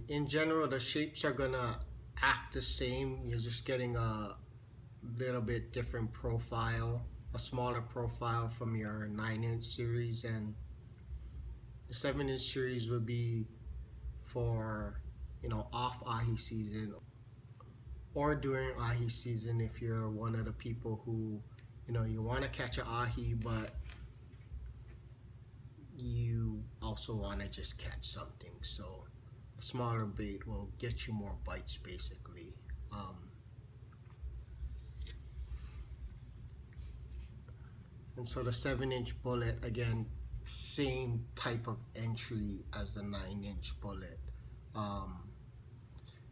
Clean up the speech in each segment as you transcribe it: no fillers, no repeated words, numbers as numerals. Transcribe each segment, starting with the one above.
in general, the shapes are gonna act the same. You're just getting a little bit different profile, a smaller profile from your 9-inch series, and the 7-inch series would be for, you know, off ahi season or during ahi season if you're one of the people who, you know, you want to catch an ahi but you also want to just catch something. So a smaller bait will get you more bites basically. And so the 7-inch bullet, again, same type of entry as the 9-inch bullet,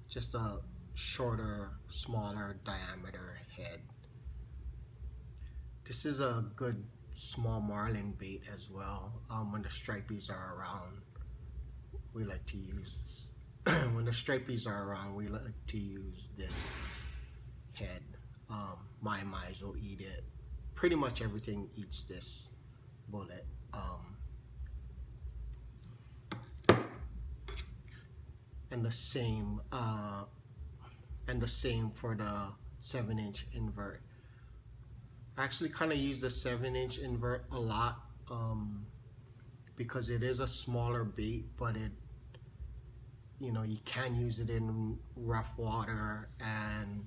just a shorter, smaller diameter head. This is a good small marlin bait as well. When the stripies are around, we like to use when the stripies are around, we like to use this head. My will eat it. Pretty much everything eats this bullet. And the same for the 7-inch invert. I actually kind of use the 7-inch invert a lot because it is a smaller bait, but it, you know, you can use it in rough water. And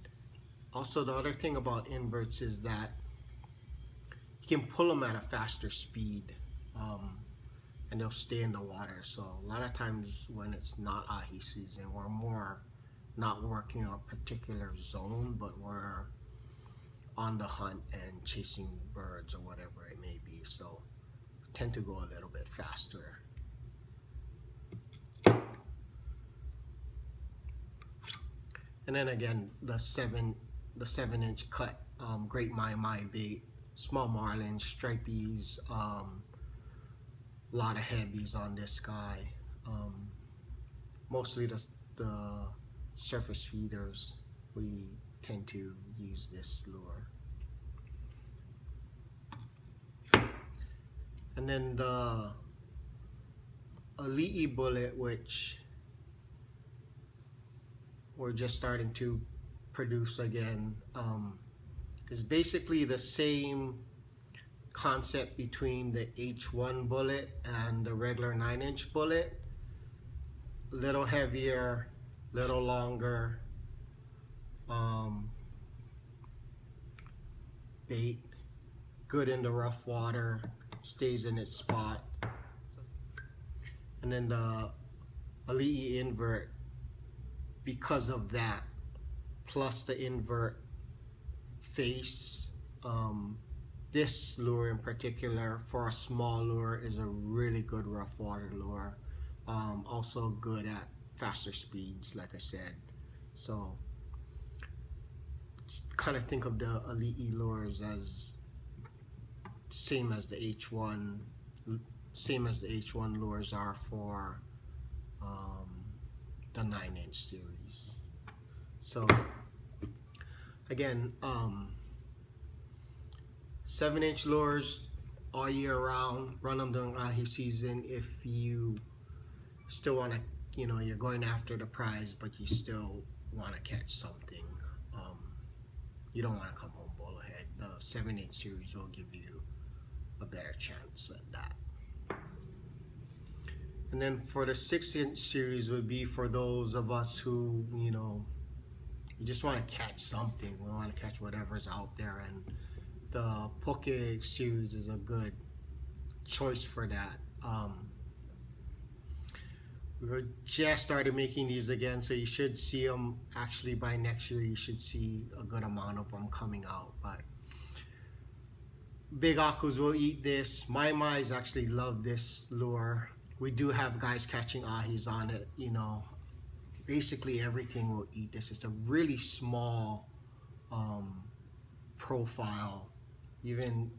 also the other thing about inverts is that you can pull them at a faster speed and they'll stay in the water. So a lot of times when it's not ahi season, we're more not working a particular zone, but we're on the hunt and chasing birds or whatever it may be. So tend to go a little bit faster. And then again, the 7-inch cut, great my bait, small marlin, stripies, lot of heavies on this guy. Mostly the surface feeders, we tend to use this lure. And then the Elite bullet, which we're just starting to produce again, is basically the same concept between the H1 bullet and the regular 9-inch bullet. A little heavier, little longer bait, good in the rough water, stays in its spot. And then the Elite invert, because of that, plus the invert face, this lure in particular for a small lure is a really good rough water lure. Also good at faster speeds, like I said. So kind of think of the Elite lures as same as the H1 lures are for the 9-inch series. So again, 7-inch lures all year round. Run them during ahi season if you still want to, you know, you're going after the prize, but you still want to catch something. You don't want to come home bullhead. The 7-inch series will give you a better chance at that. And then for the 6-inch series would be for those of us who, you know, you just want to catch something. We want to catch whatever's out there, and the Poke series is a good choice for that. We just started making these again, so you should see them actually by next year. You should see a good amount of them coming out. But big akus will eat this. My actually love this lure. We do have guys catching ahis on it, you know. Basically everything will eat this. It's a really small profile, even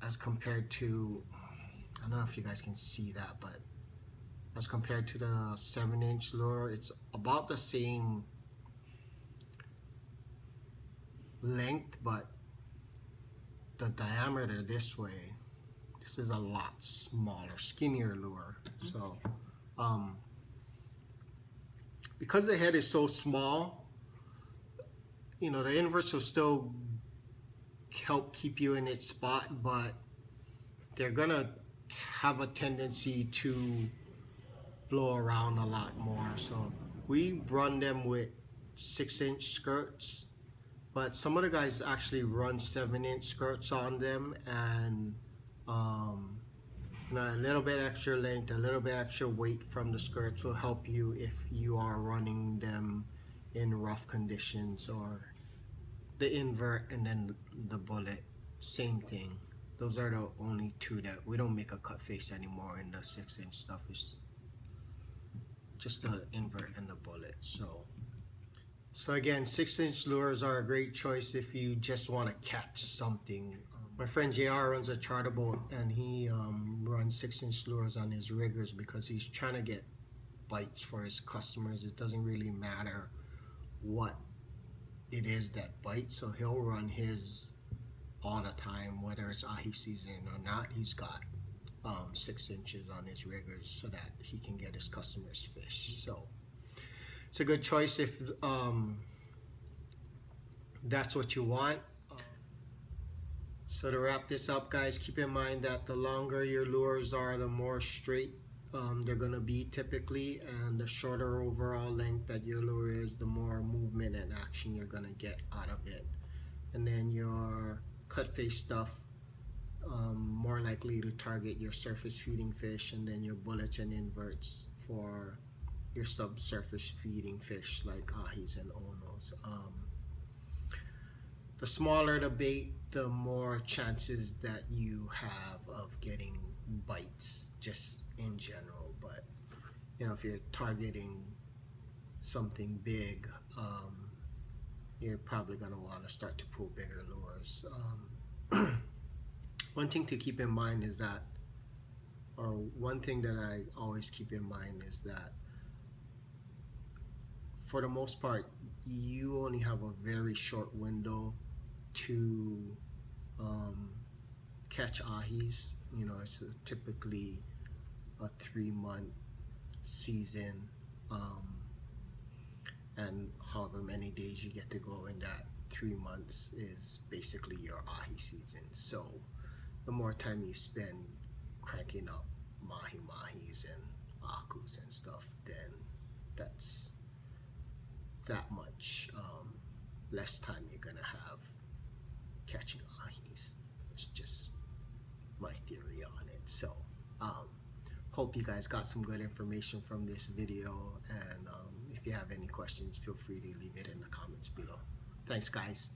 as compared to, I don't know if you guys can see that, but as compared to the 7-inch lure, it's about the same length, but the diameter this is a lot smaller, skinnier lure. So because the head is so small, you know, the inverts will still help keep you in its spot, but they're gonna have a tendency to blow around a lot more. So we run them with 6-inch skirts, but some of the guys actually run 7-inch skirts on them, and you know, a little bit extra length, a little bit extra weight from the skirts will help you if you are running them in rough conditions. Or the invert and then the bullet, same thing. Those are the only two that we don't make a cut face anymore, and the 6-inch stuff is just the invert and the bullet. So again, 6-inch lures are a great choice if you just want to catch something. My friend JR runs a charter boat, and he runs 6-inch lures on his riggers because he's trying to get bites for his customers. It doesn't really matter what it is that bites, so he'll run his all the time, whether it's ahi season or not. He's got 6 inches on his riggers so that he can get his customers fish. So it's a good choice if that's what you want. So to wrap this up, guys, keep in mind that the longer your lures are, the more straight they're going to be typically, and the shorter overall length that your lure is, the more movement and action you're going to get out of it. And then your cut face stuff, more likely to target your surface feeding fish, and then your bullets and inverts for your subsurface feeding fish like ahis and onos. The smaller the bait, the more chances that you have of getting bites just in general. But you know, if you're targeting something big, you're probably going to want to start to pull bigger lures. One thing to keep in mind is that, or one thing that I always keep in mind is that for the most part, you only have a very short window to catch ahis. You know, it's typically a 3-month season, and however many days you get to go in that 3 months is basically your ahi season. So the more time you spend cranking up mahis and akus and stuff, then that's that much less time you're gonna have catching ahis. It's just my theory on it. So hope you guys got some good information from this video, and if you have any questions, feel free to leave it in the comments below. Thanks, guys.